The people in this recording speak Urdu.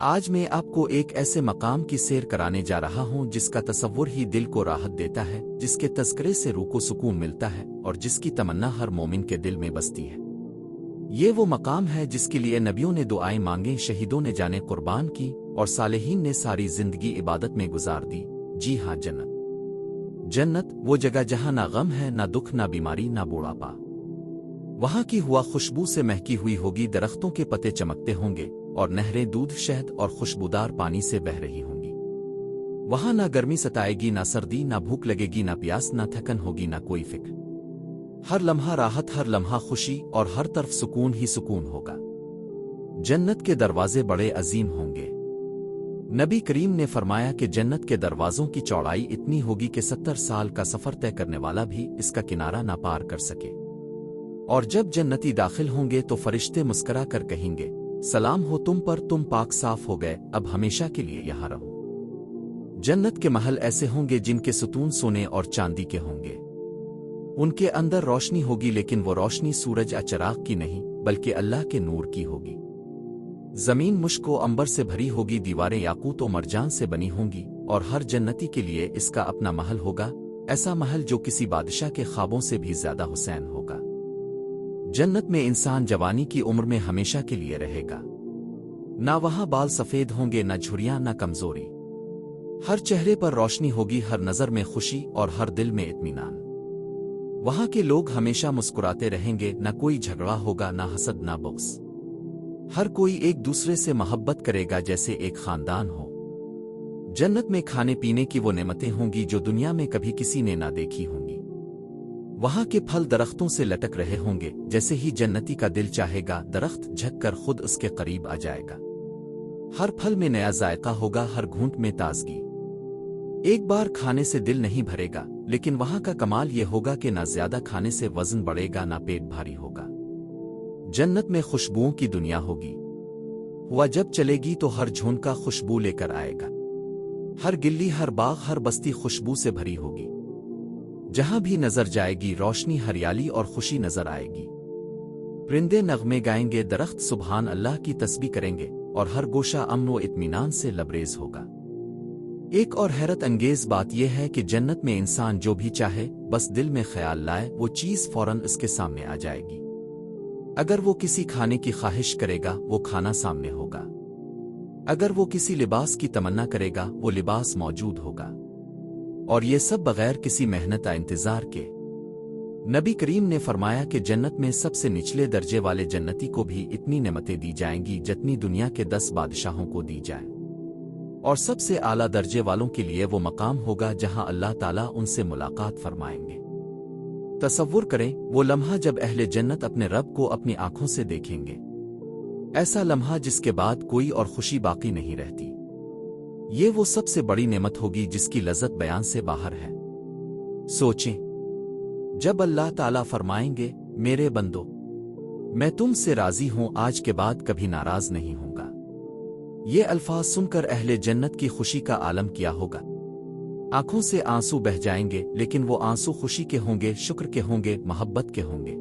آج میں آپ کو ایک ایسے مقام کی سیر کرانے جا رہا ہوں جس کا تصور ہی دل کو راحت دیتا ہے، جس کے تذکرے سے روح کو سکون ملتا ہے اور جس کی تمنا ہر مومن کے دل میں بستی ہے۔ یہ وہ مقام ہے جس کے لیے نبیوں نے دعائیں مانگیں، شہیدوں نے جانیں قربان کی اور صالحین نے ساری زندگی عبادت میں گزار دی۔ جی ہاں، جنت۔ جنت وہ جگہ جہاں نہ غم ہے، نہ دکھ، نہ بیماری، نہ بوڑھاپا۔ وہاں کی ہوا خوشبو سے مہکی ہوئی ہوگی، درختوں کے پتے چمکتے ہوں گے اور نہریں دودھ، شہد اور خوشبودار پانی سے بہہ رہی ہوں گی۔ وہاں نہ گرمی ستائے گی، نہ سردی، نہ بھوک لگے گی، نہ پیاس، نہ تھکن ہوگی، نہ کوئی فکر۔ ہر لمحہ راحت، ہر لمحہ خوشی اور ہر طرف سکون ہی سکون ہوگا۔ جنت کے دروازے بڑے عظیم ہوں گے۔ نبی کریم نے فرمایا کہ جنت کے دروازوں کی چوڑائی اتنی ہوگی کہ 70 سال کا سفر طے کرنے والا بھی اس کا کنارہ نہ پار کر سکے۔ اور جب جنتی داخل ہوں گے تو فرشتے مسکرا کر کہیں گے، سلام ہو تم پر، تم پاک صاف ہو گئے، اب ہمیشہ کے لیے یہاں رہو۔ جنت کے محل ایسے ہوں گے جن کے ستون سونے اور چاندی کے ہوں گے۔ ان کے اندر روشنی ہوگی، لیکن وہ روشنی سورج یا چراغ کی نہیں بلکہ اللہ کے نور کی ہوگی۔ زمین مشک و عنبر سے بھری ہوگی، دیواریں یاقوت و مرجان سے بنی ہوں گی، اور ہر جنتی کے لیے اس کا اپنا محل ہوگا، ایسا محل جو کسی بادشاہ کے خوابوں سے بھی زیادہ حسین ہوگا۔ جنت میں انسان جوانی کی عمر میں ہمیشہ کے لیے رہے گا۔ نہ وہاں بال سفید ہوں گے، نہ جھریاں، نہ کمزوری۔ ہر چہرے پر روشنی ہوگی، ہر نظر میں خوشی اور ہر دل میں اطمینان۔ وہاں کے لوگ ہمیشہ مسکراتے رہیں گے، نہ کوئی جھگڑا ہوگا، نہ حسد، نہ بغض۔ ہر کوئی ایک دوسرے سے محبت کرے گا جیسے ایک خاندان ہو۔ جنت میں کھانے پینے کی وہ نعمتیں ہوں گی جو دنیا میں کبھی کسی نے نہ دیکھی ہوں گی۔ وہاں کے پھل درختوں سے لٹک رہے ہوں گے، جیسے ہی جنتی کا دل چاہے گا درخت جھک کر خود اس کے قریب آ جائے گا۔ ہر پھل میں نیا ذائقہ ہوگا، ہر گھونٹ میں تازگی۔ ایک بار کھانے سے دل نہیں بھرے گا، لیکن وہاں کا کمال یہ ہوگا کہ نہ زیادہ کھانے سے وزن بڑھے گا، نہ پیٹ بھاری ہوگا۔ جنت میں خوشبوؤں کی دنیا ہوگی۔ ہوا جب چلے گی تو ہر جھونکا خوشبو لے کر آئے گا۔ ہر گلی، ہر باغ، ہر بستی خوشبو سے بھری ہوگی۔ جہاں بھی نظر جائے گی روشنی، ہریالی اور خوشی نظر آئے گی۔ پرندے نغمے گائیں گے، درخت سبحان اللہ کی تسبیح کریں گے اور ہر گوشہ امن و اطمینان سے لبریز ہوگا۔ ایک اور حیرت انگیز بات یہ ہے کہ جنت میں انسان جو بھی چاہے بس دل میں خیال لائے، وہ چیز فوراً اس کے سامنے آ جائے گی۔ اگر وہ کسی کھانے کی خواہش کرے گا وہ کھانا سامنے ہوگا۔ اگر وہ کسی لباس کی تمنا کرے گا وہ لباس موجود ہوگا، اور یہ سب بغیر کسی محنت یا انتظار کے۔ نبی کریم نے فرمایا کہ جنت میں سب سے نچلے درجے والے جنتی کو بھی اتنی نعمتیں دی جائیں گی جتنی دنیا کے 10 بادشاہوں کو دی جائیں، اور سب سے اعلیٰ درجے والوں کے لیے وہ مقام ہوگا جہاں اللہ تعالیٰ ان سے ملاقات فرمائیں گے۔ تصور کریں وہ لمحہ جب اہل جنت اپنے رب کو اپنی آنکھوں سے دیکھیں گے، ایسا لمحہ جس کے بعد کوئی اور خوشی باقی نہیں رہتی۔ یہ وہ سب سے بڑی نعمت ہوگی جس کی لذت بیان سے باہر ہے۔ سوچیں، جب اللہ تعالیٰ فرمائیں گے، میرے بندو میں تم سے راضی ہوں، آج کے بعد کبھی ناراض نہیں ہوں گا۔ یہ الفاظ سن کر اہل جنت کی خوشی کا عالم کیا ہوگا۔ آنکھوں سے آنسو بہہ جائیں گے، لیکن وہ آنسو خوشی کے ہوں گے، شکر کے ہوں گے، محبت کے ہوں گے۔